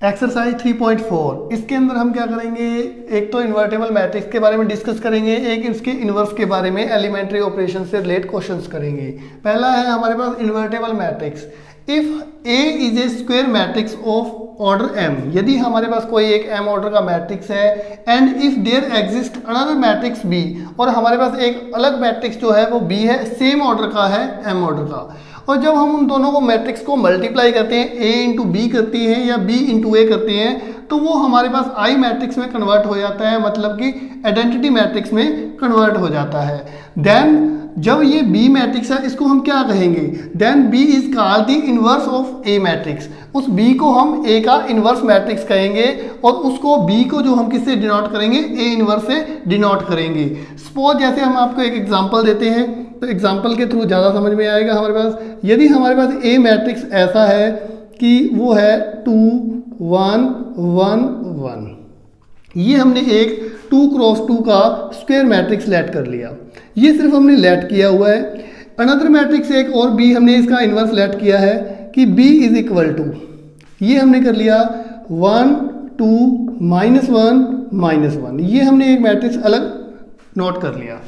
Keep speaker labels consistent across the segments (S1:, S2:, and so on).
S1: Exercise 3.4 इसके अंदर हम क्या करेंगे, एक तो इन्वर्टेबल मैट्रिक्स के बारे में डिस्कस करेंगे, एक इसके इन्वर्स के बारे में एलिमेंट्री ऑपरेशन से रिलेट क्वेश्चंस करेंगे। पहला है हमारे पास invertible matrix. If A is a square matrix of order m, यदि हमारे पास कोई एक एम ऑर्डर का मैट्रिक्स है, and if there exist another matrix B, और हमारे पास एक अलग मैट्रिक्स जो है वो बी है, सेम ऑर्डर का है, एम ऑर्डर का, और जब हम उन दोनों को मैट्रिक्स को मल्टीप्लाई करते हैं, ए इंटू बी करते हैं या बी इंटू ए करते हैं, तो वो हमारे पास आई मैट्रिक्स में कन्वर्ट हो जाता है, मतलब कि आइडेंटिटी मैट्रिक्स में कन्वर्ट हो जाता है। देन जब ये बी मैट्रिक्स है, इसको हम क्या कहेंगे, then B is called the inverse of a matrix. उस बी को हम ए का इनवर्स मैट्रिक्स कहेंगे, और उसको बी को जो हम किससे डिनोट करेंगे, ए इनवर्स से डिनोट करेंगे। सपोज जैसे हम आपको एक एग्जांपल देते हैं, तो एग्जांपल के थ्रू ज़्यादा समझ में आएगा हमारे पास। यदि हमारे पास ए मैट्रिक्स ऐसा है कि वो है 2 1 1 1, ये हमने एक 2 क्रॉस 2 का स्क्वायर मैट्रिक्स लेट कर लिया, ये सिर्फ हमने लेट किया हुआ है। अनदर मैट्रिक्स एक और बी हमने इसका इन्वर्स लेट किया है कि बी इज इक्वल टू, ये हमने कर लिया 1 2 -1 -1, ये हमने एक मैट्रिक्स अलग नोट कर लिया।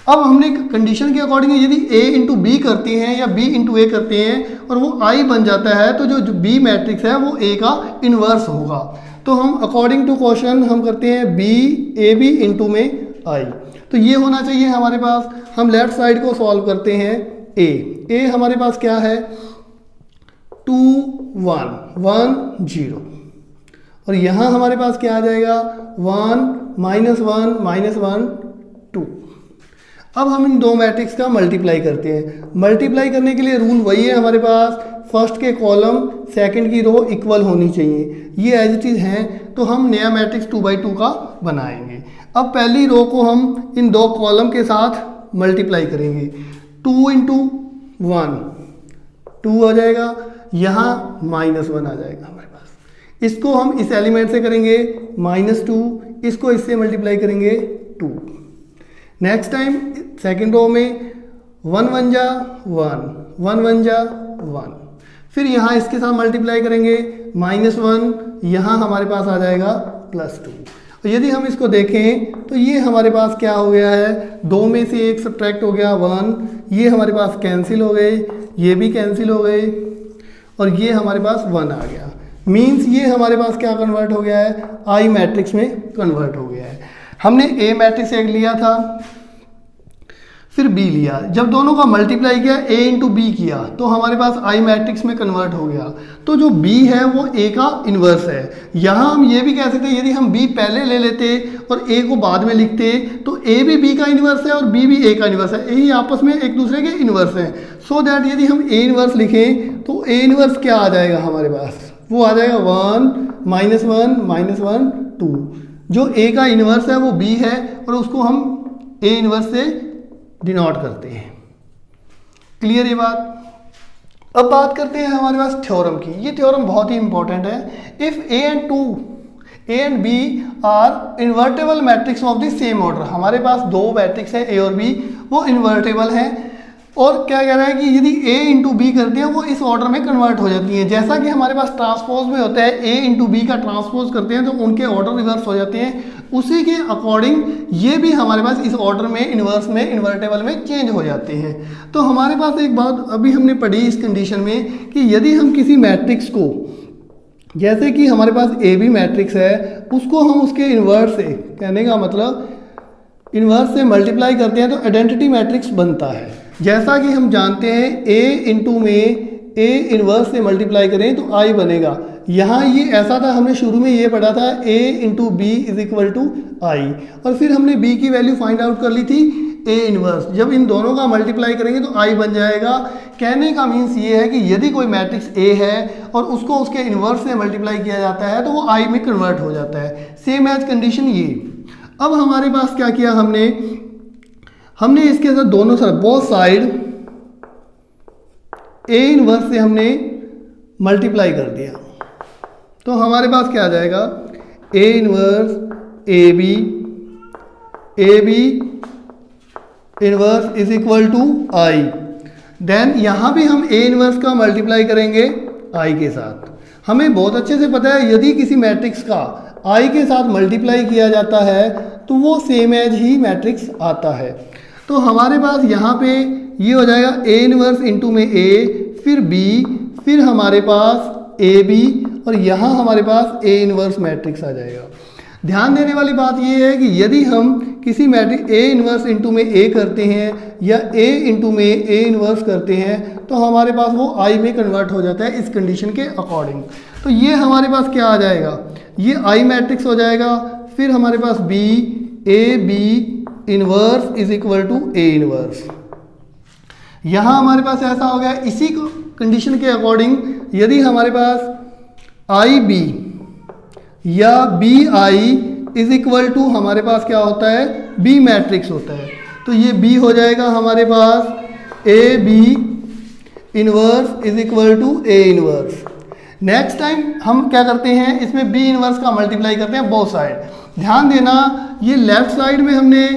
S1: अब हमने कंडीशन के अकॉर्डिंग यदि ए इंटू बी करते हैं या बी इंटू ए करते हैं और वो आई बन जाता है, तो जो बी मैट्रिक्स है वो ए का इन्वर्स होगा। तो हम अकॉर्डिंग टू क्वेश्चन हम करते हैं बी ए बी इंटू में आई, तो ये होना चाहिए हमारे पास। हम लेफ्ट साइड को सॉल्व करते हैं। ए हमारे पास क्या है 2 1 1 0, और यहाँ हमारे पास क्या आ जाएगा 1 -1 -1 2। अब हम इन दो मैट्रिक्स का मल्टीप्लाई करते हैं। मल्टीप्लाई करने के लिए रूल वही है हमारे पास, फर्स्ट के कॉलम सेकंड की रो इक्वल होनी चाहिए, ये एज इट इज हैं, तो हम नया मैट्रिक्स 2/2 का बनाएंगे। अब पहली रो को हम इन दो कॉलम के साथ मल्टीप्लाई करेंगे। 2 इंटू 1 2 हो जाएगा, यहाँ -1 आ जाएगा हमारे पास। इसको हम इस एलिमेंट से करेंगे -2, इसको इससे मल्टीप्लाई करेंगे 2। नेक्स्ट टाइम सेकेंड रो में 1 1 जा 1 1 1 जा 1, फिर यहाँ इसके साथ मल्टीप्लाई करेंगे -1, यहाँ हमारे पास आ जाएगा +2। और यदि हम इसको देखें तो ये हमारे पास क्या हो गया है, 2 में से 1 सब्ट्रैक्ट हो गया 1, ये हमारे पास कैंसिल हो गए, ये भी कैंसिल हो गए, और ये हमारे पास 1 आ गया। मीन्स ये हमारे पास क्या कन्वर्ट हो गया है, आई मैट्रिक्स में कन्वर्ट हो गया है। हमने ए मैट्रिक्स एक लिया था, फिर बी लिया, जब दोनों का मल्टीप्लाई किया ए इंटू बी किया, तो हमारे पास आई मैट्रिक्स में कन्वर्ट हो गया। तो जो बी है वो ए का इन्वर्स है। यहाँ हम ये भी कह सकते हैं, यदि हम बी पहले ले लेते और ए को बाद में लिखते, तो ए भी बी का इन्वर्स है और बी भी ए का इन्वर्स है, यही आपस में एक दूसरे के इन्वर्स हैं। सो दैट यदि हम ए इन्वर्स लिखें तो ए इन्वर्स क्या आ जाएगा हमारे पास, वो आ जाएगा 1 -1 -1 2। जो ए का इन्वर्स है वो बी है, और उसको हम ए इन्वर्स से डिनोट करते हैं। क्लियर ये बात। अब बात करते हैं हमारे पास थ्योरम की। ये थ्योरम बहुत ही इंपॉर्टेंट है। If A and B are invertible matrix of the same order, हमारे पास दो मैट्रिक्स है ए और बी, वो इन्वर्टेबल है, और क्या कह रहा है कि यदि ए इंटू बी करते हैं वो इस ऑर्डर में कन्वर्ट हो जाती हैं। जैसा कि हमारे पास ट्रांसपोज में होता है, ए इंटू बी का ट्रांसपोज करते हैं तो उनके ऑर्डर रिवर्स हो जाते हैं, उसी के अकॉर्डिंग ये भी हमारे पास इस ऑर्डर में इन्वर्स में इन्वर्टेबल में चेंज हो जाते हैं। तो हमारे पास एक बात अभी हमने पढ़ी इस कंडीशन में कि यदि हम किसी मैट्रिक्स को, जैसे कि हमारे पास ए बी मैट्रिक्स है, उसको हम उसके इन्वर्स से, कहने का मतलब इन्वर्स से मल्टीप्लाई करते हैं तो आइडेंटिटी मैट्रिक्स बनता है। जैसा कि हम जानते हैं ए इंटू में ए इन्वर्स से मल्टीप्लाई करें तो आई बनेगा। यहाँ ये ऐसा था, हमने शुरू में ये पढ़ा था A into B is equal to I, और फिर हमने बी की वैल्यू फाइंड आउट कर ली थी ए इन्वर्स। जब इन दोनों का मल्टीप्लाई करेंगे तो आई बन जाएगा। कहने का मीन्स ये है कि यदि कोई मैट्रिक्स ए है और उसको उसके इन्वर्स से मल्टीप्लाई किया जाता है तो वो आई में कन्वर्ट हो जाता है। सेम एज कंडीशन ये। अब हमारे पास क्या किया हमने इसके साथ दोनों तरफ बोथ साइड ए इनवर्स से हमने मल्टीप्लाई कर दिया, तो हमारे पास क्या आ जाएगा, A inverse A B inverse is equal to I. Then यहां भी हम ए इनवर्स का मल्टीप्लाई करेंगे आई के साथ, हमें बहुत अच्छे से पता है यदि किसी मैट्रिक्स का आई के साथ मल्टीप्लाई किया जाता है तो वो सेम एज ही मैट्रिक्स आता है। तो हमारे पास यहाँ पे ये हो जाएगा ए इनवर्स इंटू में ए, फिर बी, फिर हमारे पास ए बी, और यहाँ हमारे पास ए इनवर्स मैट्रिक्स आ जाएगा। ध्यान देने वाली बात ये है कि यदि हम किसी मैट्रिक्स ए इनवर्स इंटू में ए करते हैं या ए इंटू में ए इनवर्स करते हैं तो हमारे पास वो आई में कन्वर्ट हो जाता है इस कंडीशन के अकॉर्डिंग। तो ये हमारे पास क्या आ जाएगा, ये आई मैट्रिक्स हो जाएगा, फिर हमारे पास B, A B inverse is equal to A inverse. यहाँ हमारे पास ऐसा हो गया, इसी कंडीशन के अकॉर्डिंग यदि हमारे पास आई बी या B I is equal to हमारे पास क्या होता है, बी मैट्रिक्स होता है, तो ये बी हो जाएगा हमारे पास A B inverse is equal to A inverse. Next time हम क्या करते हैं, इसमें बी इनवर्स का मल्टीप्लाई करते हैं बोथ साइड। ध्यान देना ये लेफ्ट साइड में हमने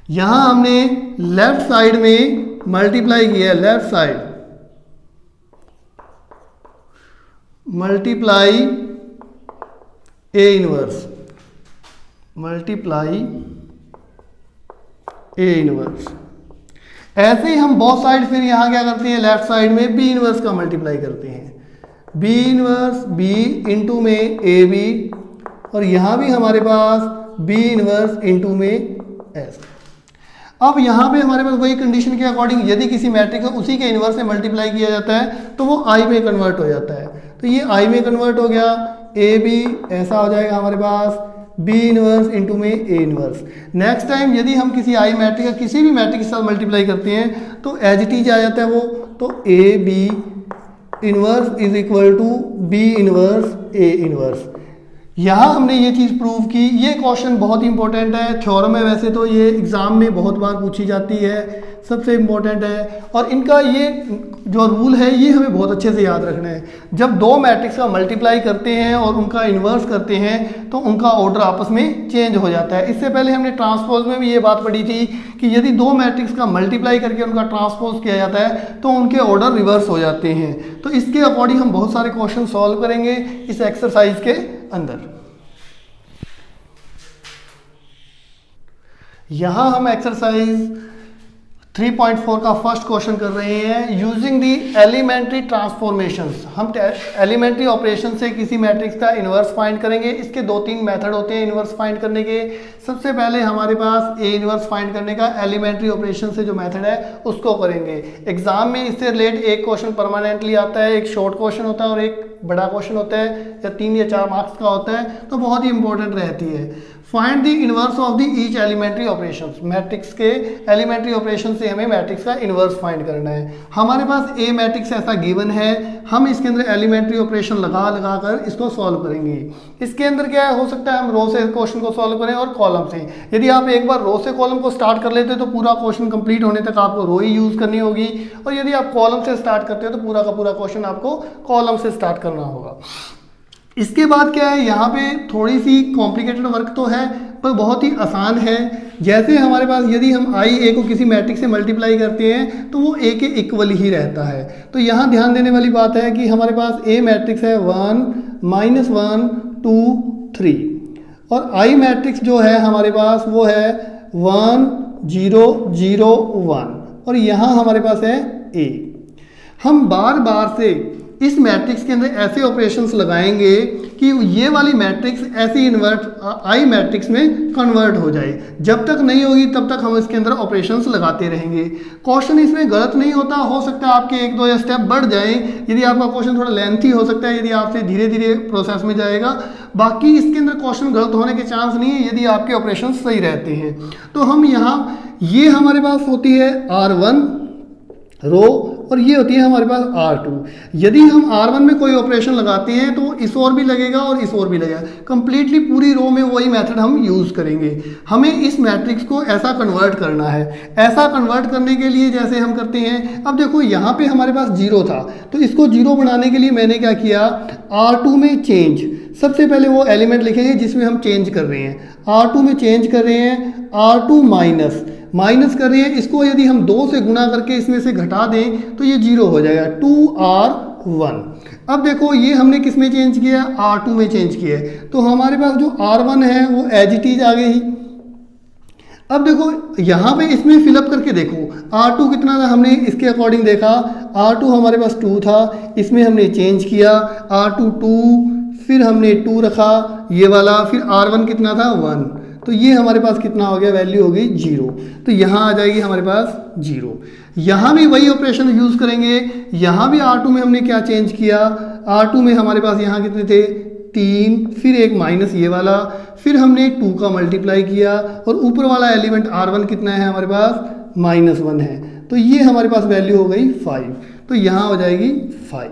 S1: यहां हमने लेफ्ट साइड में मल्टीप्लाई किया, left side multiply A inverse, multiply A inverse. ऐसे ही हम बोथ साइड फिर यहां क्या करते हैं, लेफ्ट साइड में बी इनवर्स का मल्टीप्लाई करते हैं, बी इनवर्स बी इंटू में ए बी, और यहां भी हमारे पास बी इनवर्स इंटू में एस। अब यहाँ पे हमारे पास वही कंडीशन के अकॉर्डिंग यदि किसी मैट्रिक्स को उसी के इनवर्स से मल्टीप्लाई किया जाता है तो वो आई में कन्वर्ट हो जाता है। तो ये आई में कन्वर्ट हो गया, ए बी ऐसा हो जाएगा हमारे पास बी इनवर्स इंटू में ए इनवर्स। नेक्स्ट टाइम यदि हम किसी आई मैट्रिक्स या किसी भी मैट्रिक्स के साथ मल्टीप्लाई करते हैं तो एज इट इज आ जाता है वो, तो A B inverse is equal to B inverse A inverse. यहाँ हमने ये चीज़ प्रूव की। ये क्वेश्चन बहुत इंपॉर्टेंट है, थ्योरम है, वैसे तो ये एग्ज़ाम में बहुत बार पूछी जाती है, सबसे इम्पोर्टेंट है, और इनका ये जो रूल है ये हमें बहुत अच्छे से याद रखना है। जब दो मैट्रिक्स का मल्टीप्लाई करते हैं और उनका इन्वर्स करते हैं तो उनका ऑर्डर आपस में चेंज हो जाता है। इससे पहले हमने ट्रांसपोज में भी ये बात पढ़ी थी कि यदि दो मैट्रिक्स का मल्टीप्लाई करके उनका ट्रांसपोज किया जाता है तो उनके ऑर्डर रिवर्स हो जाते हैं। तो इसके अकॉर्डिंग हम बहुत सारे क्वेश्चन सॉल्व करेंगे इस एक्सरसाइज के अंदर। यहां हम एक्सरसाइज 3.4 का फर्स्ट क्वेश्चन कर रहे हैं, यूजिंग दी एलिमेंट्री ट्रांसफॉर्मेशंस। हम एलिमेंट्री ऑपरेशन से किसी मैट्रिक्स का इन्वर्स फाइंड करेंगे। इसके दो तीन मेथड होते हैं इन्वर्स फाइंड करने के। सबसे पहले हमारे पास ए इन्वर्स फाइंड करने का एलिमेंट्री ऑपरेशन से जो मेथड है उसको करेंगे। एग्जाम में इससे रिलेटेड एक क्वेश्चन परमानेंटली आता है, एक शॉर्ट क्वेश्चन होता है और एक बड़ा क्वेश्चन होता है, या 3 या 4 मार्क्स का होता है, तो बहुत ही इंपॉर्टेंट रहती है। Find the inverse of the each elementary operations. Matrix के एलिमेंट्री ऑपरेशन से हमें मैट्रिक्स का इनवर्स फाइंड करना है। हमारे पास ए मैट्रिक्स ऐसा गिवन है, हम इसके अंदर एलिमेंट्री ऑपरेशन लगा कर इसको सॉल्व करेंगे। इसके अंदर क्या हो सकता है, हम रो से क्वेश्चन को सॉल्व करें और कॉलम से। यदि आप एक बार रो से कॉलम को स्टार्ट कर लेते हो तो पूरा क्वेश्चन कंप्लीट होने तक आपको रो ही यूज करनी होगी, और यदि आप कॉलम से स्टार्ट करते हो तो पूरा का पूरा क्वेश्चन आपको कॉलम से स्टार्ट करना होगा। इसके बाद क्या है, यहाँ पे थोड़ी सी कॉम्प्लिकेटेड वर्क तो है पर बहुत ही आसान है। जैसे हमारे पास यदि हम आई ए को किसी मैट्रिक्स से मल्टीप्लाई करते हैं तो वो ए के इक्वल ही रहता है। तो यहाँ ध्यान देने वाली बात है कि हमारे पास ए मैट्रिक्स है 1 -1 2 3, और आई मैट्रिक्स जो है हमारे पास वो है 1 0 0 1, और यहाँ हमारे पास है ए। हम बार बार से इस मैट्रिक्स के अंदर ऐसे ऑपरेशंस लगाएंगे कि ये वाली मैट्रिक्स ऐसी आई मैट्रिक्स में कन्वर्ट हो जाए। जब तक नहीं होगी तब तक हम इसके अंदर ऑपरेशंस लगाते रहेंगे। क्वेश्चन इसमें गलत नहीं होता, हो सकता है आपके 1-2 स्टेप बढ़ जाएं, यदि आपका क्वेश्चन थोड़ा लेंथी हो सकता है, यदि आपसे धीरे धीरे प्रोसेस में जाएगा। बाकी इसके अंदर क्वेश्चन गलत होने के चांस नहीं है यदि आपके ऑपरेशन सही रहते हैं। तो हम यहाँ, ये हमारे पास होती है R1 रो और ये होती है हमारे पास R2। यदि हम R1 में कोई ऑपरेशन लगाते हैं तो इस ओर भी लगेगा और इस ओर भी लगेगा। कंप्लीटली पूरी रो में वही मेथड हम यूज़ करेंगे। हमें इस मैट्रिक्स को ऐसा कन्वर्ट करना है। ऐसा कन्वर्ट करने के लिए जैसे हम करते हैं, अब देखो यहाँ पे हमारे पास 0 था तो इसको 0 बनाने के लिए मैंने क्या किया, R2 में चेंज। सबसे पहले वो एलिमेंट लिखेंगे जिसमें हम चेंज कर रहे हैं। R2 में चेंज कर रहे हैं, R2 माइनस माइनस कर रहे हैं, इसको यदि हम 2 से गुणा करके इसमें से घटा दें तो ये 0 हो जाएगा, 2R1। अब देखो ये हमने किस में चेंज किया, R2 में चेंज किया है, तो हमारे पास जो R1 है वो एज इट इज आ गई। अब देखो यहाँ पे इसमें फिलअप करके देखो, R2 कितना था, हमने इसके अकॉर्डिंग देखा, R2 हमारे पास 2 था, इसमें हमने चेंज किया, R2 2, फिर हमने 2 रखा ये वाला, फिर R1 कितना था 1, तो ये हमारे पास कितना हो गया, वैल्यू हो गई 0, तो यहाँ आ जाएगी हमारे पास 0। यहाँ भी वही ऑपरेशन यूज़ करेंगे, यहाँ भी R2 में हमने क्या चेंज किया, R2 में हमारे पास यहाँ कितने थे 3, फिर एक माइनस ये वाला, फिर हमने 2 का मल्टीप्लाई किया और ऊपर वाला एलिमेंट R1 कितना है हमारे पास -1 है, तो ये हमारे पास वैल्यू हो गई 5, तो यहाँ हो जाएगी 5।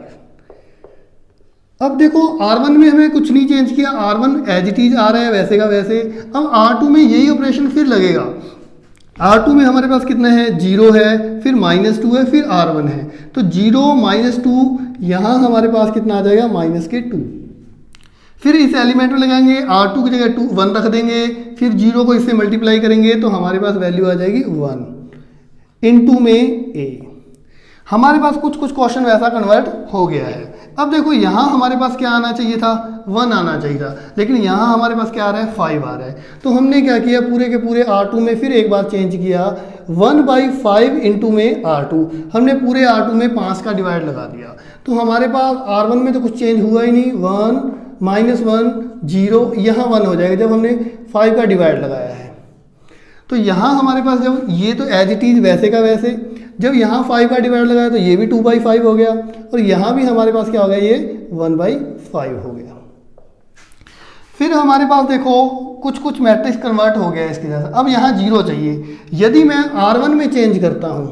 S1: अब देखो R1 में हमें कुछ नहीं चेंज किया, R1 एज इट इज आ रहा है वैसे का वैसे। अब R2 में यही ऑपरेशन फिर लगेगा, R2 में हमारे पास कितना है 0 है, फिर -2 है, फिर R1 है, तो 0 -2, यहाँ हमारे पास कितना आ जाएगा -2। फिर इस एलिमेंट में लगाएंगे, R2 की जगह 1 रख देंगे, फिर 0 को इससे मल्टीप्लाई करेंगे तो हमारे पास वैल्यू आ जाएगी 1 इनटू में A। हमारे पास कुछ क्वेश्चन वैसा कन्वर्ट हो गया है। अब देखो यहाँ हमारे पास क्या आना चाहिए था, 1 आना चाहिए था, लेकिन यहाँ हमारे पास क्या आ रहा है 5 आ रहा है, तो हमने क्या किया, पूरे के पूरे R2 में फिर एक बार चेंज किया, 1/5 इंटू में R2, हमने पूरे R2 में 5 का डिवाइड लगा दिया, तो हमारे पास R1 में तो कुछ चेंज हुआ ही नहीं, 1 -1 0, यहाँ 1 हो जाएगा जब हमने 5 का डिवाइड लगाया है। तो यहाँ हमारे पास जब ये तो एज इट इज वैसे का वैसे, जब यहाँ 5 का डिवाइड लगाया तो ये भी 2/5 हो गया, और यहाँ भी हमारे पास क्या हो गया, ये 1/5 हो गया। फिर हमारे पास देखो कुछ मैट्रिक्स कन्वर्ट हो गया इसके जैसा। अब यहाँ 0 चाहिए, यदि मैं R1 में चेंज करता हूँ,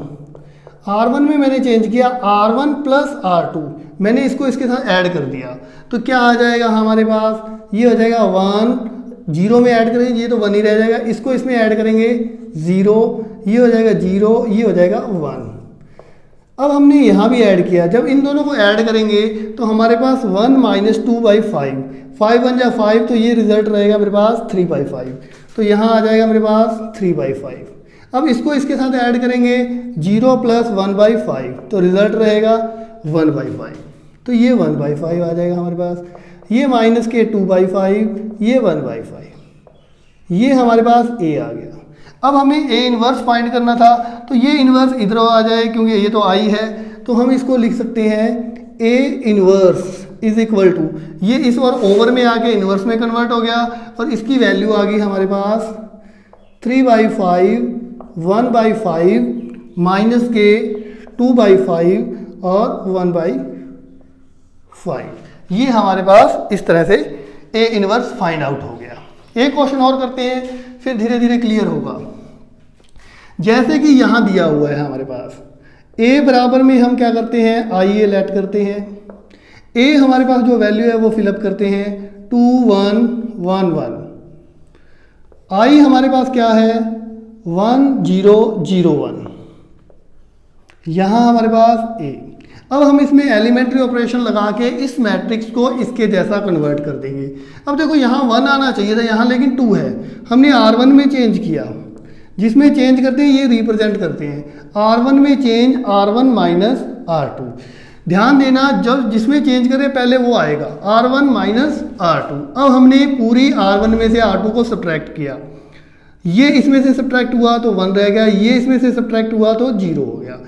S1: R1 में मैंने चेंज किया, R1 प्लस R2, मैंने इसको इसके साथ ऐड कर दिया, तो क्या आ जाएगा हमारे पास, ये हो जाएगा 1, 0 में ऐड करेंगे ये तो 1 ही रह जाएगा, इसको इसमें ऐड करेंगे 0, ये हो जाएगा 0, ये हो जाएगा 1। अब हमने यहाँ भी ऐड किया, जब इन दोनों को ऐड करेंगे तो हमारे पास 1 - 2/5, 5 1 जा 5, तो ये रिजल्ट रहेगा मेरे पास 3/5, तो यहाँ आ जाएगा मेरे पास 3/5। अब इसको इसके साथ ऐड करेंगे, 0 + 1/5, तो रिजल्ट रहेगा 1/5, तो ये 1/5 आ जाएगा हमारे पास, ये माइनस के 2/5, ये 1/5, ये हमारे पास A आ गया। अब हमें A इनवर्स फाइंड करना था, तो ये इनवर्स इधर आ जाए क्योंकि ये तो I है, तो हम इसको लिख सकते हैं A inverse is equal to, ये इस बार ओवर में आके इनवर्स में कन्वर्ट हो गया, और इसकी वैल्यू आ गई हमारे पास 3/5, 1/5 माइनस के 2/5 और 1/5। ये हमारे पास इस तरह से A इनवर्स फाइंड आउट हो गया। एक क्वेश्चन और करते हैं, फिर धीरे धीरे क्लियर होगा। जैसे कि यहाँ दिया हुआ है हमारे पास A बराबर में हम क्या करते हैं, IA लेट करते हैं, A हमारे पास जो वैल्यू है वो फिलअप करते हैं 2 1 1 1, I हमारे पास क्या है 1 0 0 1, यहाँ हमारे पास A। अब हम इसमें एलिमेंट्री ऑपरेशन लगा के इस मैट्रिक्स को इसके जैसा कन्वर्ट कर देंगे। अब देखो यहाँ 1 आना चाहिए था, यहाँ लेकिन 2 है, हमने R1 में चेंज किया, जिसमें चेंज करते हैं ये रिप्रेजेंट करते हैं, R1 में चेंज R1 माइनस R2। ध्यान देना, जब जिसमें चेंज करें पहले वो आएगा R1 माइनस R2। अब हमने पूरी R1 में से R2 को सब्ट्रैक्ट किया, ये इसमें से सब्ट्रैक्ट हुआ तो 1 रह गया, ये इसमें से सब्ट्रैक्ट हुआ तो 0 हो गया।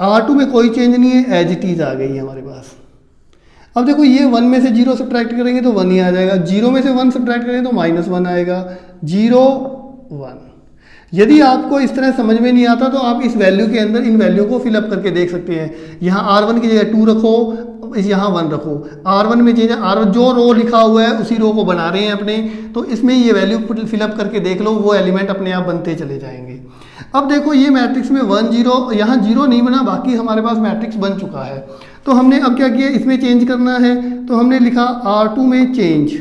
S1: R2 में कोई चेंज नहीं है, एज इट इज आ गई है हमारे पास। अब देखो ये 1 में से 0 सब्ट्रैक्ट करेंगे तो 1 ही आ जाएगा, 0 में से 1 सब्ट्रैक्ट करेंगे तो -1 आएगा, 0 1। यदि आपको इस तरह समझ में नहीं आता तो आप इस वैल्यू के अंदर इन वैल्यू को फिलअप करके देख सकते हैं। यहाँ R1 की जगह 2 रखो, यहाँ 1 रखो, R1 में चेंज, R1 जो रो लिखा हुआ है उसी रो को बना रहे हैं अपने, तो इसमें ये वैल्यू फिलअप करके देख लो, वो एलिमेंट अपने आप बनते चले जाएंगे। अब देखो ये मैट्रिक्स में 1 0, यहाँ 0 नहीं बना, बाकी हमारे पास मैट्रिक्स बन चुका है। तो हमने अब क्या किया, इसमें चेंज करना है, तो हमने लिखा R2 में चेंज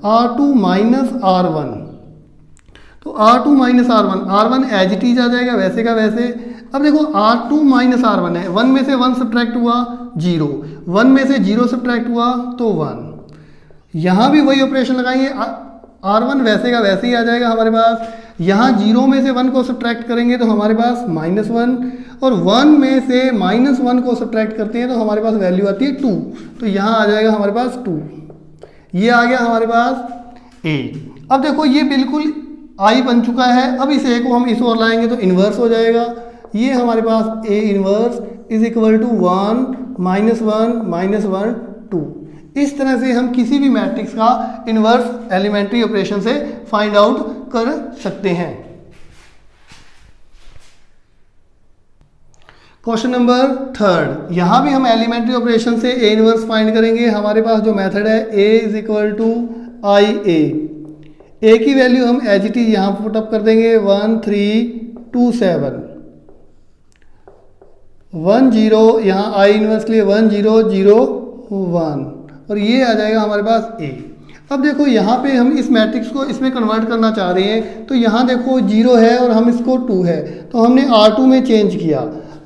S1: R2 माइनस R1, तो R2 minus R1 as it is आ जाएगा वैसे का वैसे। अब देखो R2 माइनस R1 है, 1 में से 1 सब्ट्रैक्ट हुआ 0, 1 में से 0 सब्ट्रैक्ट हुआ तो 1। यहाँ भी वही ऑपरेशन लगाएंगे, R1 वैसे का वैसे ही आ जाएगा हमारे पास, यहाँ 0 में से 1 को सब्ट्रैक्ट करेंगे तो हमारे पास -1, और 1 में से -1 को सब्ट्रैक्ट करते हैं तो हमारे पास वैल्यू आती है 2। तो यहाँ आ जाएगा हमारे पास 2, ये आ गया हमारे पास a। अब देखो ये बिल्कुल i बन चुका है। अब इस a को हम इस ओर लाएंगे तो इन्वर्स हो जाएगा। ये हमारे पास a inverse is equal to 1 -1 -1 2। इस तरह से हम किसी भी मैट्रिक्स का इन्वर्स एलिमेंट्री ऑपरेशन से फाइंड आउट कर सकते हैं। क्वेश्चन नंबर 3, यहाँ भी हम एलिमेंट्री ऑपरेशन से ए इन्वर्स फाइंड करेंगे। हमारे पास जो मेथड है a इज इक्वल टू आई ए की वैल्यू हम एज इट इज यहाँ पुटअप कर देंगे 1 3 2 7 1 0, यहाँ आई इन्वर्स के लिए 1 0 0 1, और ये आ जाएगा हमारे पास a। अब देखो यहाँ पे हम इस मैट्रिक्स को इसमें कन्वर्ट करना चाह रहे हैं, तो यहाँ देखो 0 है और हम इसको 2 है, तो हमने R2 में चेंज किया,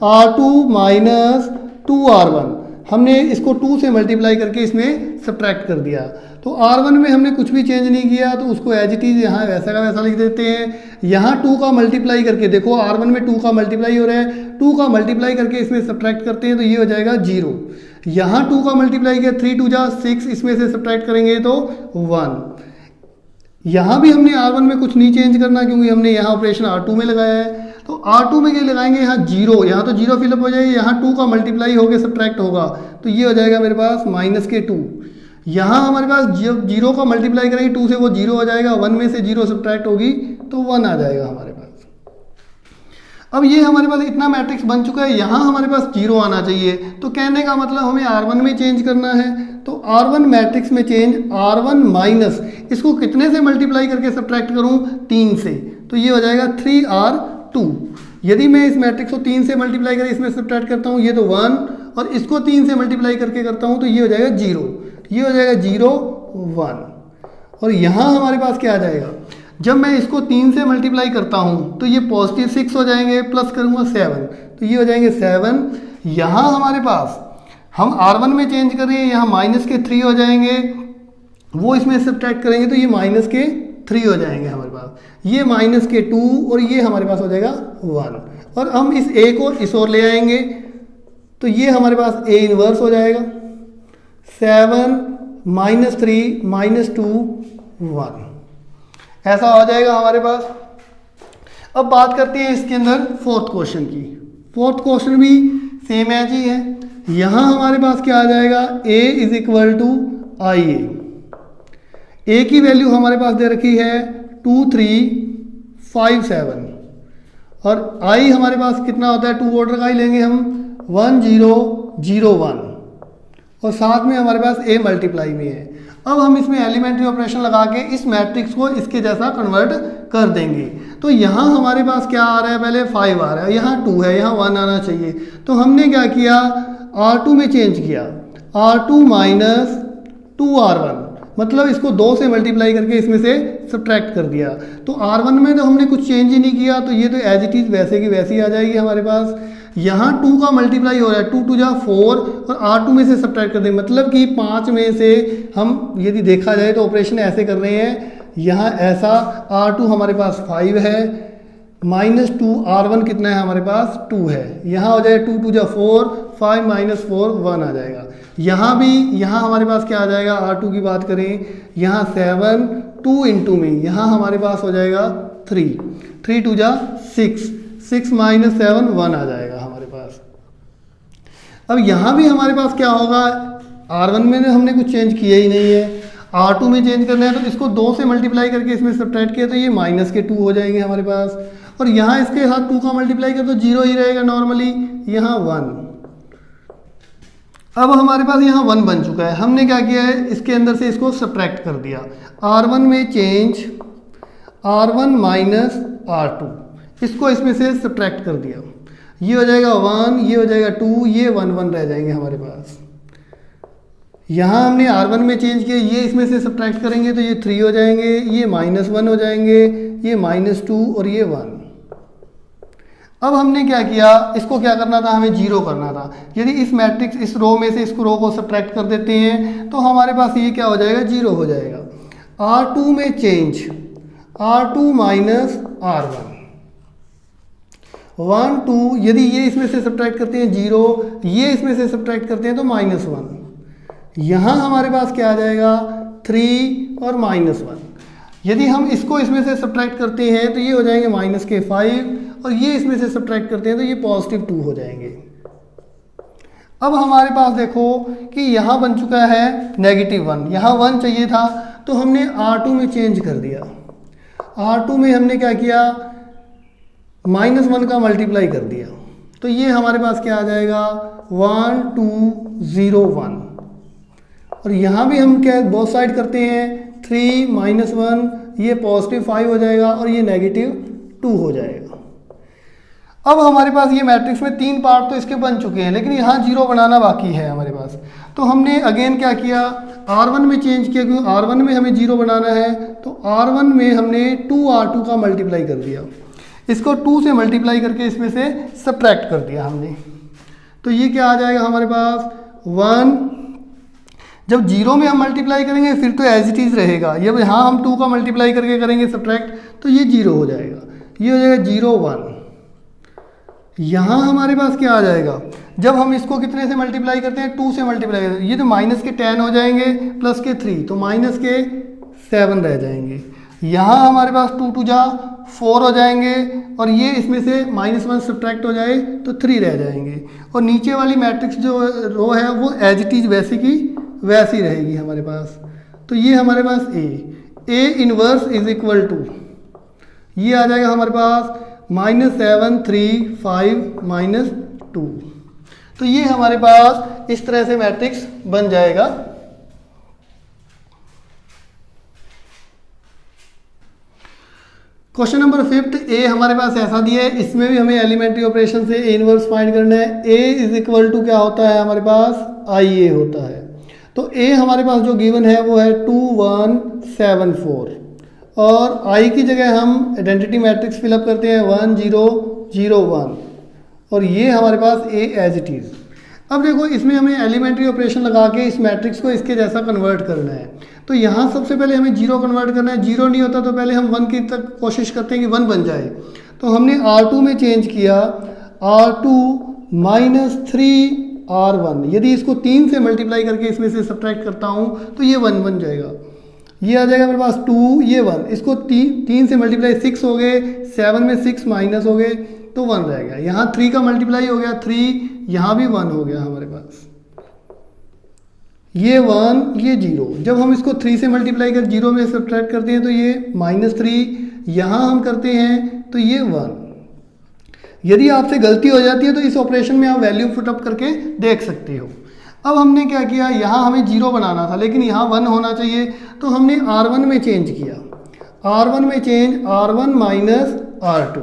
S1: R2 माइनस 2R1, हमने इसको 2 से मल्टीप्लाई करके इसमें सब्ट्रैक्ट कर दिया। तो R1 में हमने कुछ भी चेंज नहीं किया, तो उसको एज इट इज यहाँ वैसा का वैसा लिख देते हैं। यहाँ 2 का मल्टीप्लाई करके देखो R1 में 2 का मल्टीप्लाई हो रहा है, 2 का मल्टीप्लाई करके इसमें सब्ट्रैक्ट करते हैं तो ये हो जाएगा 0। यहाँ 2 का मल्टीप्लाई किया 3 2 जा 6, इसमें से सब्ट्रैक्ट करेंगे तो 1। यहाँ भी हमने R1 में कुछ नहीं चेंज करना क्योंकि हमने यहाँ ऑपरेशन R2 में लगाया है, तो R2 में क्या लगाएंगे, यहाँ 0, यहाँ तो 0 फिलअप हो जाएगा, यहाँ 2 का मल्टीप्लाई होकर सब्ट्रैक्ट होगा तो ये हो जाएगा मेरे पास -2। यहाँ हमारे पास 0 का मल्टीप्लाई करेंगे 2 से, वो 0 हो जाएगा, 1 में से 0 सब्ट्रैक्ट होगी तो 1 आ जाएगा हमारे पास। अब ये हमारे पास इतना मैट्रिक्स बन चुका है, यहाँ हमारे पास 0 आना चाहिए, तो कहने का मतलब हमें R1 में चेंज करना है। तो R1 मैट्रिक्स में चेंज, R1 माइनस इसको कितने से मल्टीप्लाई करके सब्ट्रैक्ट करूँ, 3 से, तो ये हो जाएगा 3R2। यदि मैं इस मैट्रिक्स को 3 से मल्टीप्लाई करके इसमें सब्ट्रैक्ट करता हूँ, ये तो 1, और इसको 3 से मल्टीप्लाई करके करता हूँ तो ये हो जाएगा 0, ये हो जाएगा 0 1, और यहाँ हमारे पास क्या आ जाएगा, जब मैं इसको 3 से मल्टीप्लाई करता हूँ तो ये पॉजिटिव 6 हो जाएंगे, प्लस करूँगा 7 तो ये हो जाएंगे 7। यहाँ हमारे पास हम R1 में चेंज कर रहे हैं, यहाँ -3 हो जाएंगे, वो इसमें सब्ट्रैक्ट करेंगे तो ये -3 हो जाएंगे हमारे पास, ये -2, और ये हमारे पास हो जाएगा 1, और हम इस a को इस ओर ले आएंगे तो ये हमारे पास a इन्वर्स हो जाएगा 7 -3 -2 1, ऐसा हो जाएगा हमारे पास। अब बात करते हैं इसके अंदर फोर्थ क्वेश्चन की। फोर्थ क्वेश्चन भी सेम एज ही है। यहाँ हमारे पास क्या आ जाएगा, a इज इक्वल टू आई ए की वैल्यू हमारे पास दे रखी है 2 3 5 7, और i हमारे पास कितना होता है, 2 ऑर्डर का ही लेंगे हम, 1 0 0 1, और साथ में हमारे पास a मल्टीप्लाई में है। अब हम इसमें एलिमेंट्री ऑपरेशन लगा के इस मैट्रिक्स को इसके जैसा कन्वर्ट कर देंगे। तो यहाँ हमारे पास क्या आ रहा है, पहले 5 आ रहा है, यहाँ 2 है, यहाँ 1 आना चाहिए, तो हमने क्या किया, R2 में चेंज किया, R2 माइनस 2R1, मतलब इसको 2 से मल्टीप्लाई करके इसमें से सब्ट्रैक्ट कर दिया। तो R1 में तो हमने कुछ चेंज ही नहीं किया, तो ये तो एज इट इज वैसे की वैसी आ जाएगी हमारे पास। यहाँ 2 का मल्टीप्लाई हो रहा है, 2 2 जा 4, और R2 में से सब्ट्रैक्ट कर देंगे, मतलब कि 5 में से हम यदि देखा जाए तो ऑपरेशन ऐसे कर रहे हैं, यहाँ ऐसा R2 हमारे पास 5 है, -2 R1 कितना है हमारे पास 2 है, यहाँ हो जाएगा 2 2 जा 4, 5 -4 1 आ जाएगा। यहाँ भी, यहाँ हमारे पास क्या आ जाएगा, R2 की बात करें, यहाँ 7 2 इंटू में, यहाँ हमारे पास हो जाएगा 3 3 2 जा 6 6 -7 1 आ जाएगा हमारे पास। अब यहाँ भी हमारे पास क्या होगा, R1 में हमने कुछ चेंज किया ही नहीं है, R2 में चेंज करना है, तो इसको 2 से मल्टीप्लाई करके इसमें सब्ट्रैक्ट किया तो ये -2 हो जाएंगे हमारे पास, और यहाँ इसके साथ 2 का मल्टीप्लाई कर तो 0 ही रहेगा नॉर्मली, यहाँ 1। अब हमारे पास यहाँ 1 बन चुका है, हमने क्या किया है, इसके अंदर से इसको सब्ट्रैक्ट कर दिया, R1 में चेंज R1 माइनस R2, इसको इसमें से सब्ट्रैक्ट कर दिया, ये हो जाएगा 1, ये हो जाएगा 2, ये 1 1 रह जाएंगे हमारे पास। यहाँ हमने R1 में चेंज किया, ये इसमें से सब्ट्रैक्ट करेंगे तो ये 3 हो जाएंगे, ये -1 हो जाएंगे, ये -2 और ये 1। अब हमने क्या किया, इसको क्या करना था, हमें 0 करना था। यदि इस मैट्रिक्स इस रो में से इस रो को सब्ट्रैक्ट कर देते हैं तो हमारे पास ये क्या हो जाएगा, 0 हो जाएगा। R2 में चेंज, R2 माइनस R1, 1 2, यदि ये इसमें से सब्ट्रैक्ट करते हैं 0, ये इसमें से सब्ट्रैक्ट करते हैं तो -1। यहाँ हमारे पास क्या आ जाएगा 3 और -1। यदि हम इसको इसमें से सब्ट्रैक्ट करते हैं तो ये हो जाएंगे -5, और ये इसमें से सब्ट्रैक्ट करते हैं तो ये +2 हो जाएंगे। अब हमारे पास देखो कि यहाँ बन चुका है -1, यहाँ 1 चाहिए था तो हमने R2 में चेंज कर दिया। R2 में हमने क्या किया, -1 का मल्टीप्लाई कर दिया, तो ये हमारे पास क्या आ जाएगा 1 2 0 1, और यहाँ भी हम क्या बोथ साइड करते हैं 3 -1, ये +5 हो जाएगा और ये -2 हो जाएगा। अब हमारे पास ये मैट्रिक्स में 3 पार्ट तो इसके बन चुके हैं, लेकिन यहाँ 0 बनाना बाकी है हमारे पास। तो हमने अगेन क्या किया, R1 में चेंज किया, क्योंकि R1 में हमें 0 बनाना है, तो R1 में हमने 2R2 का मल्टीप्लाई कर दिया, इसको 2 से मल्टीप्लाई करके इसमें से सब्ट्रैक्ट कर दिया हमने। तो ये क्या आ जाएगा हमारे पास 1, जब 0 में हम मल्टीप्लाई करेंगे फिर तो एज इट इज़ रहेगा, ये यहाँ हम 2 का मल्टीप्लाई करके करेंगे सब्ट्रैक्ट तो ये 0 हो जाएगा, ये हो जाएगा 0 1। यहाँ हमारे पास क्या आ जाएगा, जब हम इसको कितने से मल्टीप्लाई करते हैं 2 से मल्टीप्लाई करते हैं, ये तो -10 हो जाएंगे प्लस के 3 तो -7 रह जाएंगे। यहाँ हमारे पास 2 2 जा 4 हो जाएंगे, और ये इसमें से -1 सब्ट्रैक्ट हो जाए तो 3 रह जाएंगे, और नीचे वाली मैट्रिक्स जो रो है वो एज इट इज़ वैसे की वैसी रहेगी हमारे पास। तो ये हमारे पास A inverse is equal to, ये आ जाएगा हमारे पास -7 3 5 -2। तो ये हमारे पास इस तरह से मैट्रिक्स बन जाएगा। क्वेश्चन नंबर 5 A हमारे पास ऐसा दिया है, इसमें भी हमें एलिमेंट्री ऑपरेशन से A इनवर्स फाइंड करना है। A इज इक्वल टू क्या होता है हमारे पास IA होता है। तो A हमारे पास जो गिवन है वो है 2 1 7 4, और I की जगह हम आइडेंटिटी मैट्रिक्स फिलअप करते हैं 1 0 0 1, और ये हमारे पास A एज इट इज़। अब देखो इसमें हमें एलिमेंट्री ऑपरेशन लगा के इस मैट्रिक्स को इसके जैसा कन्वर्ट करना है। तो यहाँ सबसे पहले हमें 0 कन्वर्ट करना है, 0 नहीं होता तो पहले हम 1 की तक कोशिश करते हैं कि 1 बन जाए। तो हमने R2 में चेंज किया, R2 -3 R1, यदि इसको 3 से मल्टीप्लाई करके इसमें से सब्ट्रैक्ट करता हूँ तो ये 1 बन जाएगा, ये आ जाएगा मेरे पास 2 ये 1, इसको 3 से मल्टीप्लाई 6 हो गए, 7 में 6 माइनस हो गए तो 1 रह गया। यहाँ 3 का मल्टीप्लाई हो गया 3, यहाँ भी 1 हो गया हमारे पास, ये 1 ये 0। जब हम इसको 3 से मल्टीप्लाई कर 0 में सब्ट्रैक्ट करते हैं तो ये -3, यहाँ हम करते हैं तो ये 1। यदि आपसे गलती हो जाती है तो इस ऑपरेशन में आप वैल्यू पुटअप करके देख सकते हो। अब हमने क्या किया, यहाँ हमें 0 बनाना था लेकिन यहाँ 1 होना चाहिए, तो हमने R1 में चेंज किया, R1 में चेंज R1 -R2,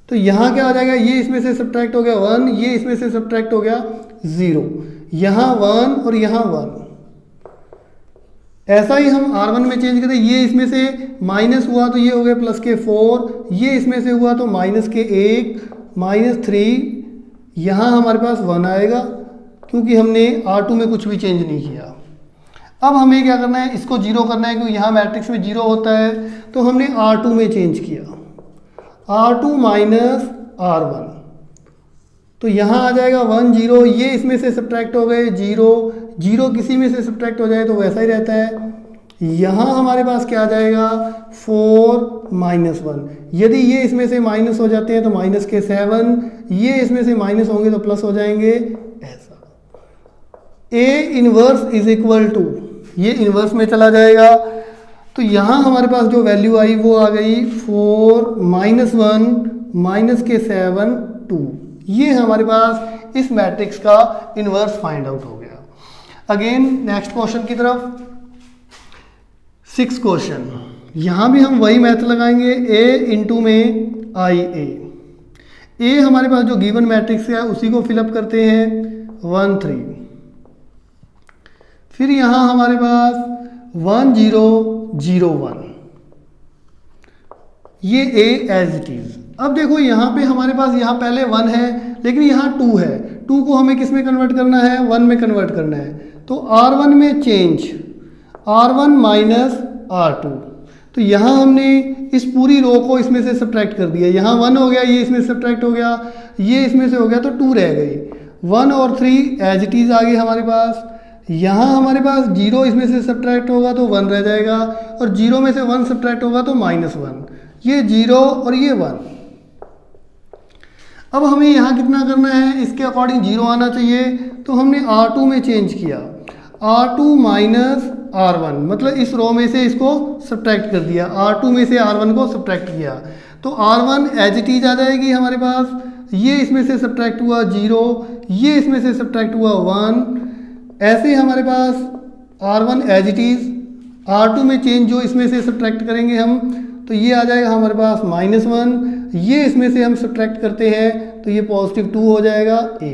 S1: तो यहाँ क्या हो जाएगा, ये इसमें से सब्ट्रैक्ट हो गया 1, ये इसमें से सब्ट्रैक्ट हो गया 0, यहाँ 1 और यहाँ 1। ऐसा ही हम R1 में चेंज करते, ये इसमें से माइनस हुआ तो ये हो गया +4, ये इसमें से हुआ तो -1 -3, यहाँ हमारे पास 1 आएगा क्योंकि हमने R2 में कुछ भी चेंज नहीं किया। अब हमें क्या करना है, इसको 0 करना है क्योंकि यहाँ मैट्रिक्स में 0 होता है, तो हमने R2 में चेंज किया, R2 -R1, तो यहाँ आ जाएगा 1 0, ये इसमें से सब्ट्रैक्ट हो गए 0 0, किसी में से सब्ट्रैक्ट हो जाए तो वैसा ही रहता है। यहाँ हमारे पास क्या आ जाएगा 4 -1, यदि ये इसमें से माइनस हो जाते हैं तो -7, ये इसमें से माइनस होंगे तो प्लस हो जाएंगे, ऐसा। A inverse is equal to, ये इनवर्स में चला जाएगा, तो यहाँ हमारे पास जो वैल्यू आई वो आ गई 4 -1 -7 2, ये हमारे पास इस मैट्रिक्स का इनवर्स फाइंड आउट हो गया। अगेन नेक्स्ट क्वेश्चन की तरफ, 6 क्वेश्चन, यहाँ भी हम वही मैथ लगाएंगे, A इंटू में IA। A हमारे पास जो गिवन मैट्रिक्स है उसी को फिलअप करते हैं 1 3, फिर यहाँ हमारे पास 1 0 0 1, ये A एज इट इज। अब देखो यहाँ पे हमारे पास यहाँ पहले 1 है लेकिन यहाँ 2 है, 2 को हमें किस में कन्वर्ट करना है, 1 में कन्वर्ट करना है, तो R1 में चेंज, R1 -R2, तो यहाँ हमने इस पूरी रो को इसमें से सब्ट्रैक्ट कर दिया, यहाँ 1 हो गया, ये इसमें सब्ट्रैक्ट हो गया, ये इसमें से हो गया, तो 2 रह गई। 1 और 3 एज इट इज़ आ गए हमारे पास। यहाँ हमारे पास 0 इसमें से सब्ट्रैक्ट होगा तो 1 रह जाएगा, और 0 में से 1 सब्ट्रैक्ट होगा तो -1, ये 0 और ये 1। अब हमें यहाँ कितना करना है, इसके अकॉर्डिंग 0 आना चाहिए, तो हमने R2 में चेंज किया, R2 माइनस R1, मतलब इस रो में से इसको सब्ट्रैक्ट कर दिया, R2 में से R1 को सब्ट्रैक्ट किया, तो R1 एज इट इज आ जाएगी हमारे पास, ये इसमें से सब्ट्रैक्ट हुआ 0, ये इसमें से सब्ट्रैक्ट हुआ 1, ऐसे हमारे पास R1 as it is, R2 में चेंज जो इसमें से सब्ट्रैक्ट करेंगे हम, तो ये आ जाएगा हमारे पास -1, ये इसमें से हम सब्ट्रैक्ट करते हैं तो ये +2 हो जाएगा A।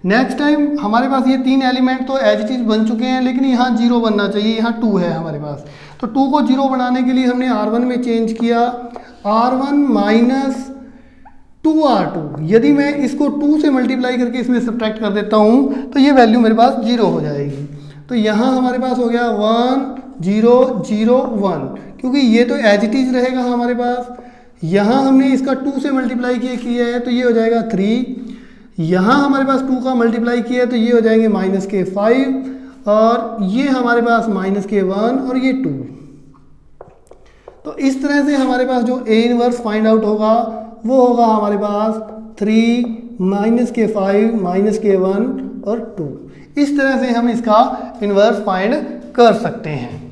S1: नेक्स्ट टाइम हमारे पास ये 3 एलिमेंट तो एज इट इज बन चुके हैं, लेकिन यहाँ 0 बनना चाहिए, यहाँ 2 है हमारे पास, तो 2 को 0 बनाने के लिए हमने R1 में चेंज किया, R1 माइनस 2R2, यदि मैं इसको 2 से मल्टीप्लाई करके इसमें सब्ट्रैक्ट कर देता हूँ तो ये वैल्यू मेरे पास 0 हो जाएगी। तो यहाँ हमारे पास हो गया 1 0 0 1, क्योंकि ये तो एज इट इज रहेगा हमारे पास। यहाँ हमने इसका 2 से मल्टीप्लाई किया है तो ये हो जाएगा 3, यहाँ हमारे पास 2 का मल्टीप्लाई किया है तो ये हो जाएंगे -5, और ये हमारे पास -1 और ये 2। तो इस तरह से हमारे पास जो A इनवर्स फाइंड आउट होगा वो होगा हमारे पास 3 -5 -1 और 2। इस तरह से हम इसका इनवर्स फाइंड कर सकते हैं।